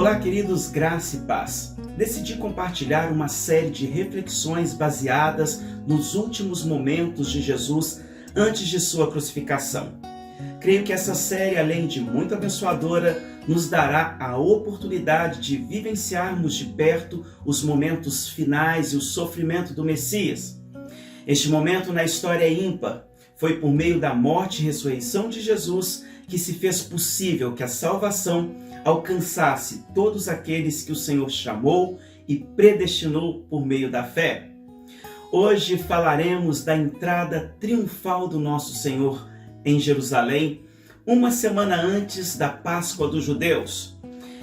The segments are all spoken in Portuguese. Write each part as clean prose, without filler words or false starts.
Olá, queridos, graça e paz. Decidi compartilhar uma série de reflexões baseadas nos últimos momentos de Jesus antes de sua crucificação. Creio que essa série, além de muito abençoadora, nos dará a oportunidade de vivenciarmos de perto os momentos finais e o sofrimento do Messias. Este momento na história é ímpar. Foi por meio da morte e ressurreição de Jesus que se fez possível que a salvação alcançasse todos aqueles que o Senhor chamou e predestinou por meio da fé. Hoje falaremos da entrada triunfal do nosso Senhor em Jerusalém, uma semana antes da Páscoa dos judeus.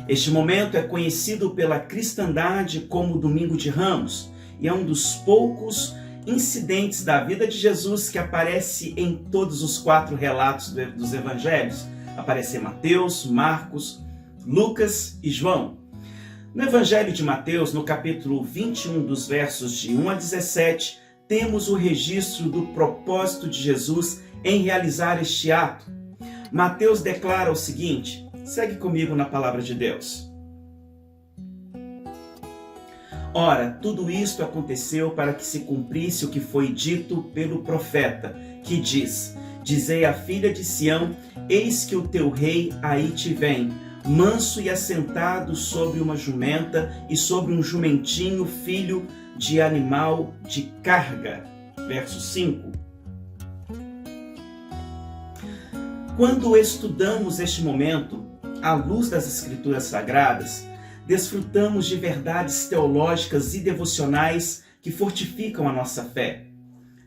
Este momento é conhecido pela cristandade como Domingo de Ramos e é um dos poucos incidentes da vida de Jesus que aparece em todos os 4 relatos dos evangelhos. Aparece em Mateus, Marcos, Lucas e João. No Evangelho de Mateus, no capítulo 21, dos versos de 1 a 17, temos o registro do propósito de Jesus em realizar este ato. Mateus declara o seguinte, segue comigo na palavra de Deus. Ora, tudo isto aconteceu para que se cumprisse o que foi dito pelo profeta, que diz: Dizei à filha de Sião, eis que o teu rei aí te vem, manso e assentado sobre uma jumenta e sobre um jumentinho, filho de animal de carga. Verso 5. Quando estudamos este momento, à luz das Escrituras Sagradas, desfrutamos de verdades teológicas e devocionais que fortificam a nossa fé.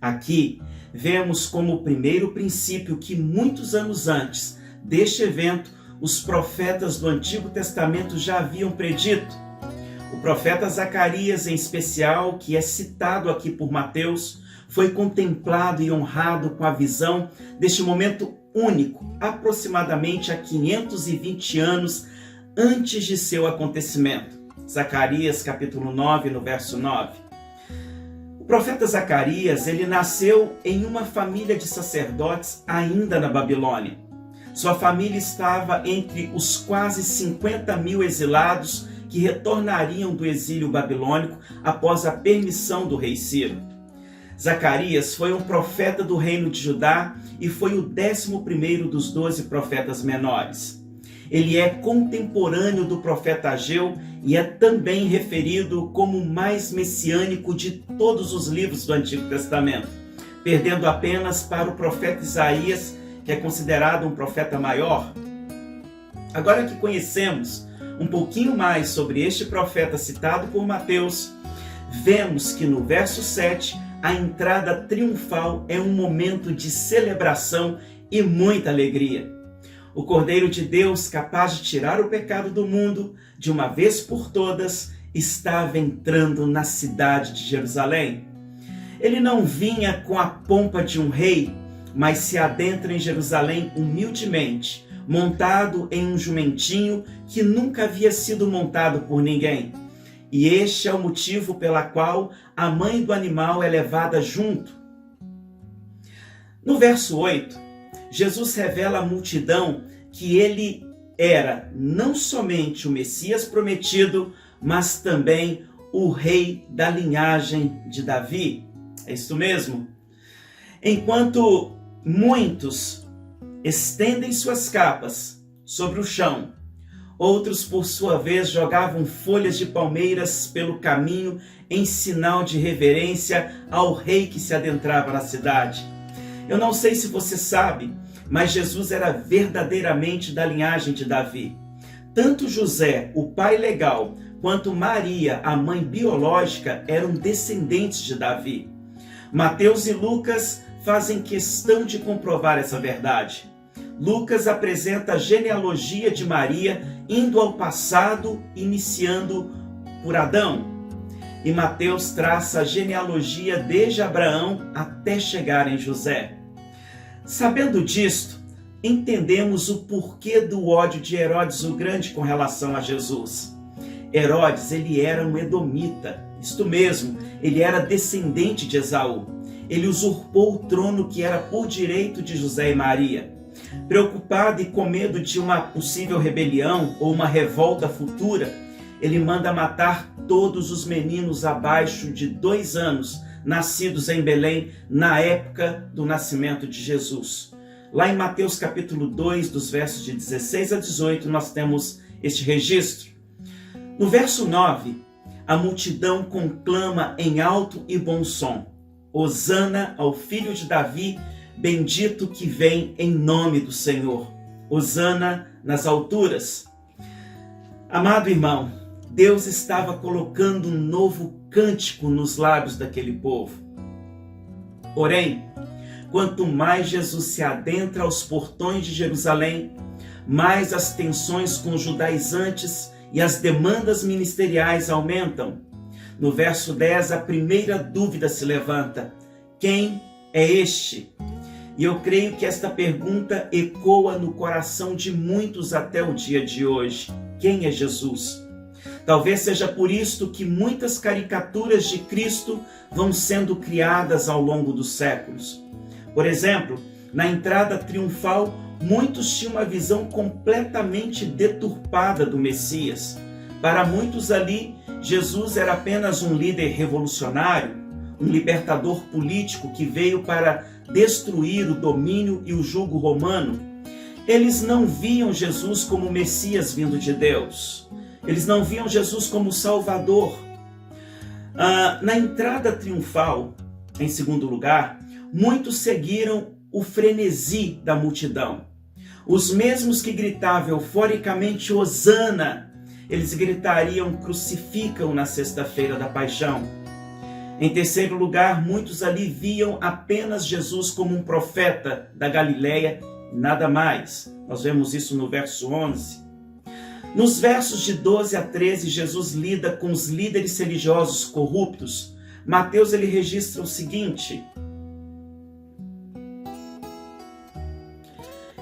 Aqui, vemos como primeiro princípio que muitos anos antes deste evento, os profetas do Antigo Testamento já haviam predito. O profeta Zacarias, em especial, que é citado aqui por Mateus, foi contemplado e honrado com a visão deste momento único, aproximadamente há 520 anos antes de seu acontecimento. Zacarias, capítulo 9, no verso 9. O profeta Zacarias, ele nasceu em uma família de sacerdotes ainda na Babilônia. Sua família estava entre os quase 50 mil exilados que retornariam do exílio babilônico após a permissão do rei Ciro. Zacarias foi um profeta do reino de Judá e foi o 11º dos 12 profetas menores. Ele é contemporâneo do profeta Ageu e é também referido como o mais messiânico de todos os livros do Antigo Testamento, perdendo apenas para o profeta Isaías, que é considerado um profeta maior. Agora que conhecemos um pouquinho mais sobre este profeta citado por Mateus, vemos que no verso 7, a entrada triunfal é um momento de celebração e muita alegria. O Cordeiro de Deus, capaz de tirar o pecado do mundo, de uma vez por todas, estava entrando na cidade de Jerusalém. Ele não vinha com a pompa de um rei, mas se adentra em Jerusalém humildemente, montado em um jumentinho que nunca havia sido montado por ninguém. E este é o motivo pela qual a mãe do animal é levada junto. No verso 8, Jesus revela à multidão que ele era não somente o Messias prometido, mas também o rei da linhagem de Davi. É isso mesmo? Enquanto muitos estendem suas capas sobre o chão, outros, por sua vez, jogavam folhas de palmeiras pelo caminho em sinal de reverência ao rei que se adentrava na cidade. Eu não sei se você sabe, mas Jesus era verdadeiramente da linhagem de Davi. Tanto José, o pai legal, quanto Maria, a mãe biológica, eram descendentes de Davi. Mateus e Lucas fazem questão de comprovar essa verdade. Lucas apresenta a genealogia de Maria indo ao passado, iniciando por Adão. E Mateus traça a genealogia desde Abraão até chegar em José. Sabendo disto, entendemos o porquê do ódio de Herodes o Grande com relação a Jesus. Herodes, ele era um edomita, isto mesmo, ele era descendente de Esaú. Ele usurpou o trono que era por direito de José e Maria. Preocupado e com medo de uma possível rebelião ou uma revolta futura, ele manda matar todos os meninos abaixo de 2 anos, nascidos em Belém na época do nascimento de Jesus. Lá em Mateus capítulo 2, dos versos de 16 a 18, nós temos este registro. No verso 9, a multidão conclama em alto e bom som: Hosana ao filho de Davi, bendito que vem em nome do Senhor. Hosana nas alturas. Amado irmão, Deus estava colocando um novo cântico nos lábios daquele povo. Porém, quanto mais Jesus se adentra aos portões de Jerusalém, mais as tensões com os judaizantes e as demandas ministeriais aumentam. No verso 10, a primeira dúvida se levanta: quem é este? E eu creio que esta pergunta ecoa no coração de muitos até o dia de hoje. Quem é Jesus? Talvez seja por isto que muitas caricaturas de Cristo vão sendo criadas ao longo dos séculos. Por exemplo, na entrada triunfal, muitos tinham uma visão completamente deturpada do Messias. Para muitos ali, Jesus era apenas um líder revolucionário, um libertador político que veio para destruir o domínio e o jugo romano. Eles não viam Jesus como Messias vindo de Deus. Eles não viam Jesus como Salvador. Na entrada triunfal, em segundo lugar, muitos seguiram o frenesi da multidão. Os mesmos que gritavam euforicamente Hosana, eles gritariam crucificam na sexta-feira da paixão. Em terceiro lugar, muitos ali viam apenas Jesus como um profeta da Galileia e nada mais. Nós vemos isso no verso 11. Nos versos de 12 a 13, Jesus lida com os líderes religiosos corruptos. Mateus ele registra o seguinte: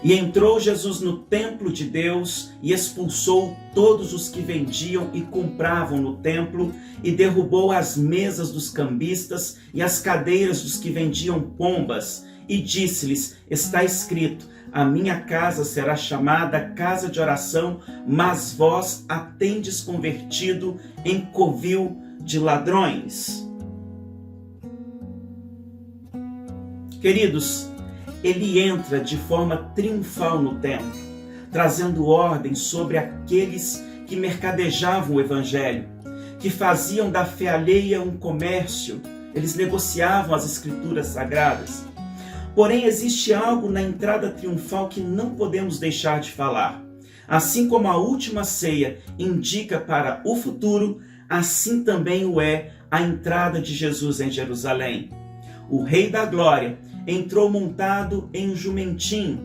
E entrou Jesus no templo de Deus e expulsou todos os que vendiam e compravam no templo e derrubou as mesas dos cambistas e as cadeiras dos que vendiam pombas e disse-lhes: está escrito, a minha casa será chamada casa de oração, mas vós a tendes convertido em covil de ladrões. Queridos, ele entra de forma triunfal no templo, trazendo ordem sobre aqueles que mercadejavam o evangelho, que faziam da fé alheia um comércio. Eles negociavam as escrituras sagradas. Porém, existe algo na entrada triunfal que não podemos deixar de falar. Assim como a última ceia indica para o futuro, assim também o é a entrada de Jesus em Jerusalém. O Rei da Glória entrou montado em um jumentinho,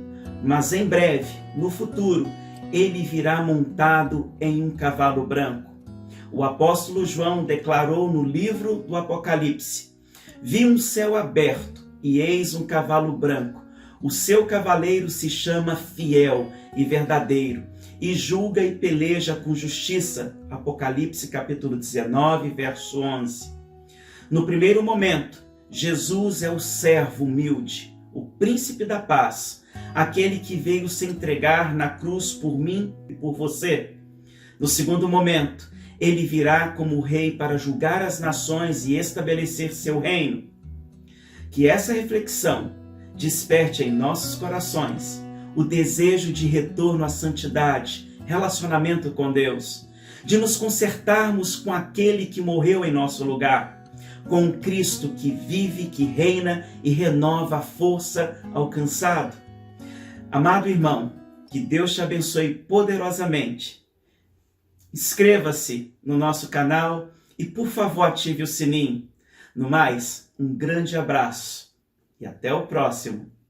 mas em breve, no futuro, ele virá montado em um cavalo branco. O apóstolo João declarou no livro do Apocalipse: vi um céu aberto e eis um cavalo branco. O seu cavaleiro se chama Fiel e Verdadeiro e julga e peleja com justiça. Apocalipse capítulo 19, verso 11. No primeiro momento, Jesus é o servo humilde, o príncipe da paz, aquele que veio se entregar na cruz por mim e por você. No segundo momento, ele virá como rei para julgar as nações e estabelecer seu reino. Que essa reflexão desperte em nossos corações o desejo de retorno à santidade, relacionamento com Deus, de nos consertarmos com aquele que morreu em nosso lugar, com um Cristo que vive, que reina e renova a força ao cansado. Amado irmão, que Deus te abençoe poderosamente. Inscreva-se no nosso canal e, por favor, ative o sininho. No mais, um grande abraço e até o próximo.